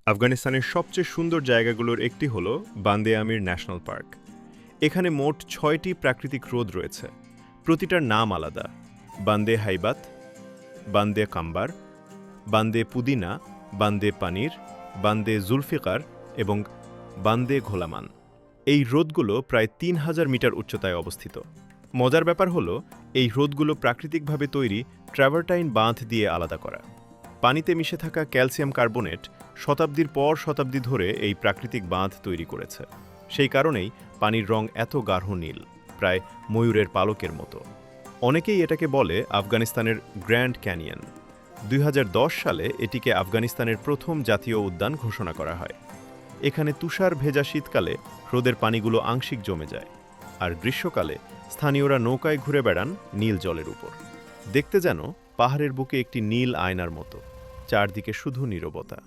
আফগানিস্তানের সবচেয়ে সুন্দর জায়গাগুলোর একটি হল বান্দে আমির ন্যাশনাল পার্ক। এখানে মোট ৬টি প্রাকৃতিক হ্রদ রয়েছে। প্রতিটার নাম আলাদা: বান্দে হাইবাত, বান্দে কাম্বার, বান্দে পুদিনা, বান্দে পানির, বান্দে জুলফিকার এবং বান্দে ঘোলামান। এই হ্রদগুলো প্রায় ৩,০০০ মিটার উচ্চতায় অবস্থিত। মজার ব্যাপার হল, এই হ্রদগুলো প্রাকৃতিকভাবে তৈরি ট্র্যাভারটাইন বাঁধ দিয়ে আলাদা করা। পানিতে মিশে থাকা ক্যালসিয়াম কার্বনেট শতাব্দীর পর শতাব্দী ধরে এই প্রাকৃতিক বাঁধ তৈরি করেছে। সেই কারণেই পানির রং এত গাঢ় নীল, প্রায় ময়ূরের পালকের মতো। অনেকেই এটাকে বলে আফগানিস্তানের গ্র্যান্ড ক্যানিয়ন। ২০১০ সালে এটিকে আফগানিস্তানের প্রথম জাতীয় উদ্যান ঘোষণা করা হয়। এখানে তুষার ভেজা শীতকালে হ্রদের পানিগুলো আংশিক জমে যায়, আর গ্রীষ্মকালে স্থানীয়রা নৌকায় ঘুরে বেড়ান নীল জলের উপর। দেখতে যেন পাহাড়ের বুকে একটি নীল আয়নার মতো, চারদিকে শুধু নীরবতা।